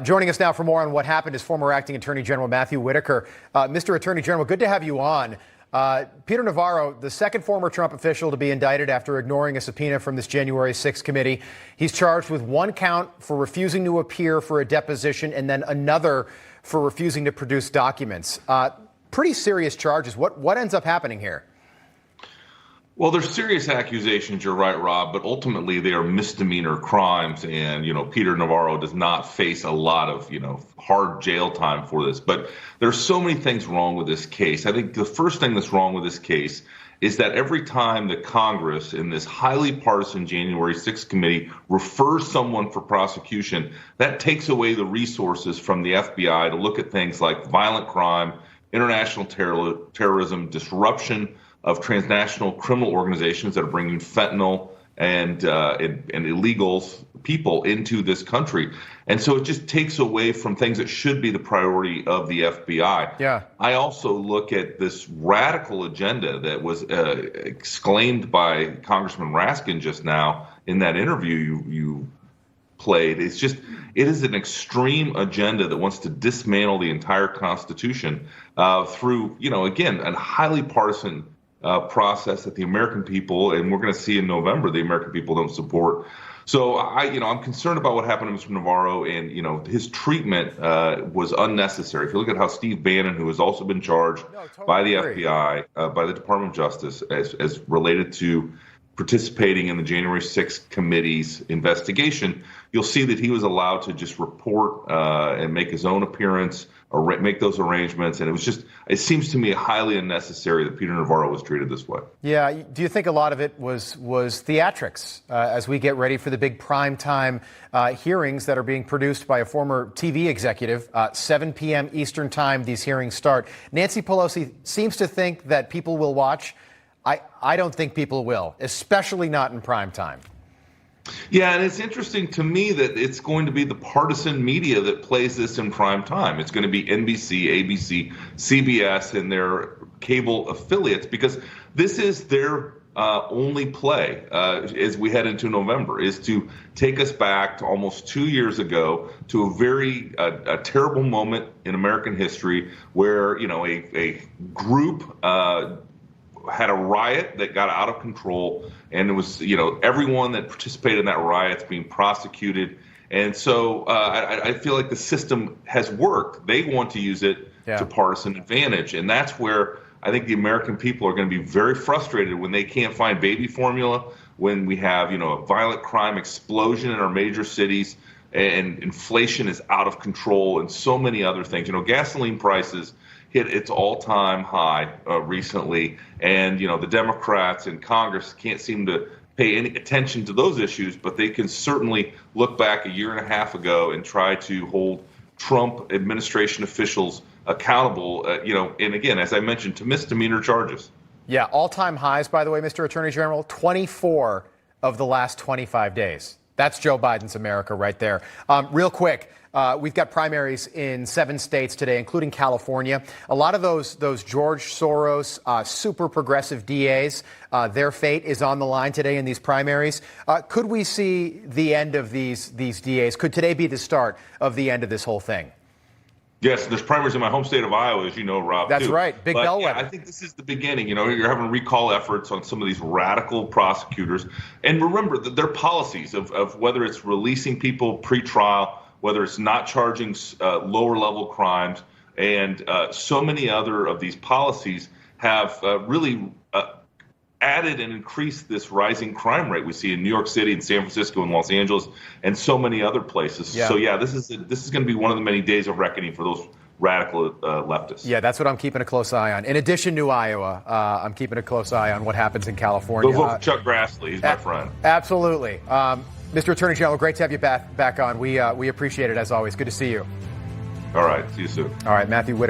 Joining us now for more on what happened is former Acting Attorney General Matthew Whitaker. Mr. Attorney General, good to have you on. Peter Navarro, the second former Trump official to be indicted after ignoring a subpoena from this January 6th committee. He's charged with one count for refusing to appear for a deposition and then another for refusing to produce documents. Pretty serious charges. What ends up happening here? Well, they're serious accusations, you're right, Rob, but ultimately they are misdemeanor crimes. And, Peter Navarro does not face a lot of, hard jail time for this. But there's so many things wrong with this case. I think the first thing that's wrong with this case is that every time the Congress in this highly partisan January 6th committee refers someone for prosecution, that takes away the resources from the FBI to look at things like violent crime, international terrorism, disruption of transnational criminal organizations that are bringing fentanyl and illegals, people into this country. And so it just takes away from things that should be the priority of the FBI. Yeah. I also look at this radical agenda that was exclaimed by Congressman Raskin just now in that interview you played. It is an extreme agenda that wants to dismantle the entire Constitution through, again, a highly partisan process that the American people, and we're going to see in November, the American people don't support. So I'm concerned about what happened to Mr. Navarro, and his treatment was unnecessary. If you look at how Steve Bannon, who has also been charged by the FBI, by the Department of Justice, as related to participating in the January 6th committee's investigation, you'll see that he was allowed to just report and make his own appearance or make those arrangements. And it seems to me highly unnecessary that Peter Navarro was treated this way. Yeah. Do you think a lot of it was theatrics as we get ready for the big primetime hearings that are being produced by a former TV executive? 7 p.m. Eastern time, these hearings start. Nancy Pelosi seems to think that people will watch. I don't think people will, especially not in prime time. Yeah, and it's interesting to me that it's going to be the partisan media that plays this in prime time. It's going to be NBC, ABC, CBS, and their cable affiliates, because this is their only play as we head into November, is to take us back to almost 2 years ago to a very terrible moment in American history where, a group had a riot that got out of control, and it was, everyone that participated in that riot's being prosecuted. And so I feel like the system has worked. They want to use it to partisan advantage. And that's where I think the American people are going to be very frustrated when they can't find baby formula, when we have, a violent crime explosion in our major cities, and inflation is out of control, and so many other things. Gasoline prices hit its all-time high recently, and the Democrats in Congress can't seem to pay any attention to those issues, but they can certainly look back a year and a half ago and try to hold Trump administration officials accountable, and again, as I mentioned, to misdemeanor charges. Yeah, all-time highs, by the way, Mr. Attorney General, 24 of the last 25 days. That's Joe Biden's America right there. Real quick, we've got primaries in 7 states today, including California. A lot of those George Soros, super progressive DAs, their fate is on the line today in these primaries. Could we see the end of these DAs? Could today be the start of the end of this whole thing? Yes, there's primaries in my home state of Iowa, as you know, Rob. That's too. right. Big bellwether. Yeah, I think this is the beginning. You're having recall efforts on some of these radical prosecutors. And remember that their policies of whether it's releasing people pre-trial, whether it's not charging lower level crimes, and so many other of these policies have really added and increased this rising crime rate we see in New York City and San Francisco and Los Angeles and so many other places. Yeah. So this is going to be one of the many days of reckoning for those radical leftists. Yeah, that's what I'm keeping a close eye on. In addition to Iowa, I'm keeping a close eye on what happens in California. Go vote for Chuck Grassley. He's my friend. Absolutely. Mr. Attorney General, great to have you back on. We appreciate it as always. Good to see you. All right. See you soon. All right, Matthew Whitaker.